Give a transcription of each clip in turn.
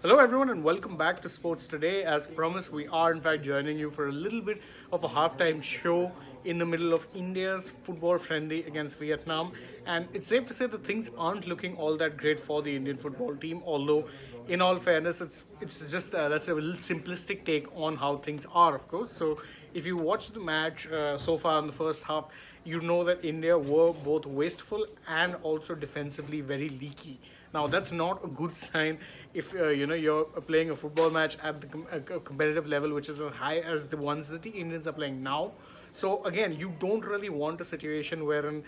Hello, everyone, and welcome back to Sports Today. As promised, we are in fact joining you for a little bit of a halftime show in the middle of India's football friendly against Vietnam. And it's safe to say that things aren't looking all that great for the Indian football team, although, in all fairness, it's just that's a little simplistic take on how things are, of course. So, if you watch the match so far in the first half, you know that India were both wasteful and also defensively very leaky. Now that's not a good sign if you're playing a football match at the competitive level, which is as high as the ones that the Indians are playing now. So again, you don't really want a situation wherein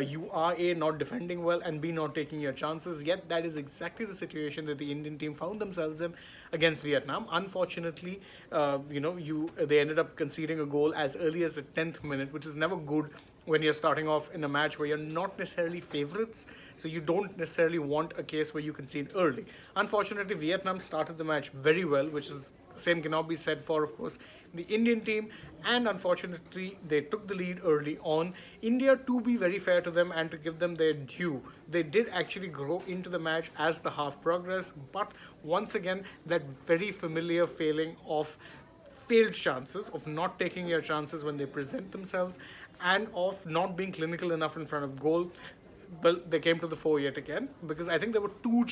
you are a not defending well and b not taking your chances. Yet that is exactly the situation that the Indian team found themselves in against Vietnam. Unfortunately, they ended up conceding a goal as early as the 10th minute, which is never good when you're starting off in a match where you're not necessarily favorites, so you don't necessarily want a case where you concede early. Unfortunately, Vietnam started the match very well, which is same cannot be said for, of course, the Indian team, and unfortunately, they took the lead early on. India, to be very fair to them and to give them their due, they did actually grow into the match as the half progressed, but once again, that very familiar failing of failed chances, of not taking your chances when they present themselves, and of not being clinical enough in front of goal. Well, they came to the fore yet again, because I think there were two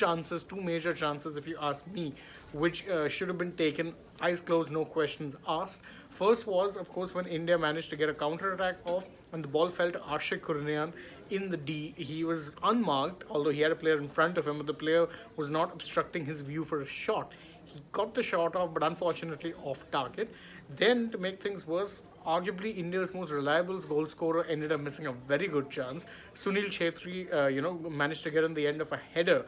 major chances, if you ask me, which should have been taken eyes closed, no questions asked. First was, of course, when India managed to get a counter attack off and the ball fell to Ashik Kurnian in the D. He was unmarked, although he had a player in front of him, but the player was not obstructing his view for a shot. He got the shot off, but unfortunately off target. Then, to make things worse, arguably India's most reliable goal scorer ended up missing a very good chance. Sunil Chhetri, managed to get on the end of a header,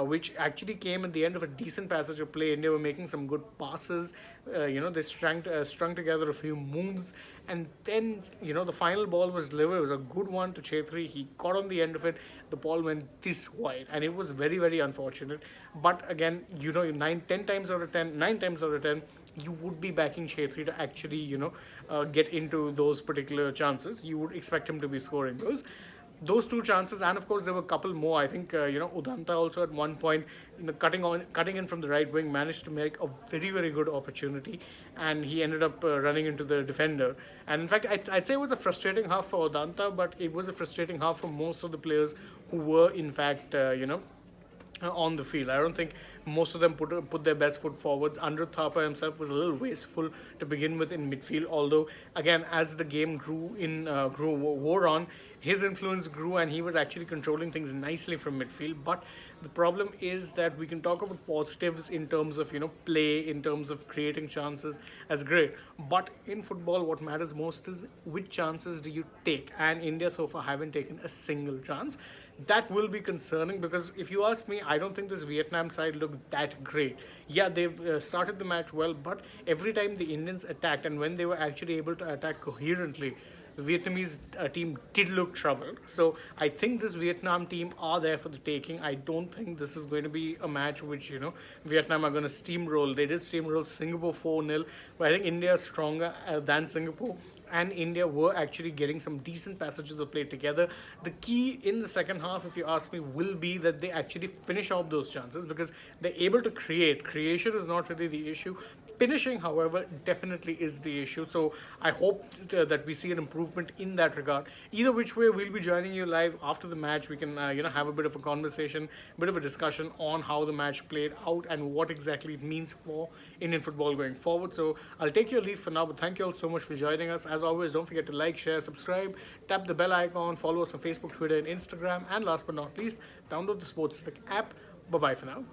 which actually came at the end of a decent passage of play. India were making some good passes. They strung together a few moves, and then the final ball was delivered. It was a good one to Chhetri. He caught on the end of it. The ball went this wide, and it was very, very unfortunate. But again, 9 times out of 10, you would be backing Chhetri to actually, get into those particular chances. You would expect him to be scoring those two chances, and of course there were a couple more. I think Udanta also at one point, cutting in from the right wing, managed to make a very, very good opportunity, and he ended up running into the defender. And in fact, I'd say it was a frustrating half for Udanta, but it was a frustrating half for most of the players who were in fact on the field. I don't think most of them put their best foot forwards. Andrew Thapa himself was a little wasteful to begin with in midfield. Although again, as the game wore on, his influence grew and he was actually controlling things nicely from midfield. But the problem is that we can talk about positives in terms of play, in terms of creating chances. That's great, but in football, what matters most is which chances do you take. And India so far haven't taken a single chance. That will be concerning, because if you ask me, I don't think this Vietnam side looked that great. Yeah, they've started the match well, but every time the Indians attacked, and when they were actually able to attack coherently, the Vietnamese team did look troubled. So I think this Vietnam team are there for the taking. I don't think this is going to be a match which Vietnam are going to steamroll. They did steamroll Singapore 4-0, but I think India is stronger than Singapore, and India were actually getting some decent passages of play together. The key in the second half, if you ask me, will be that they actually finish off those chances, because they're able to create. Creation is not really the issue. Finishing, however, definitely is the issue. So I hope that we see an improvement in that regard. Either which way, we'll be joining you live after the match. We can have a bit of a conversation, bit of a discussion on how the match played out and what exactly it means for Indian football going forward. So I'll take your leave for now, but thank you all so much for joining us. As always, don't forget to like, share, subscribe, tap the bell icon, follow us on Facebook, Twitter, and Instagram, and last but not least, download the Sports app. Bye bye for now.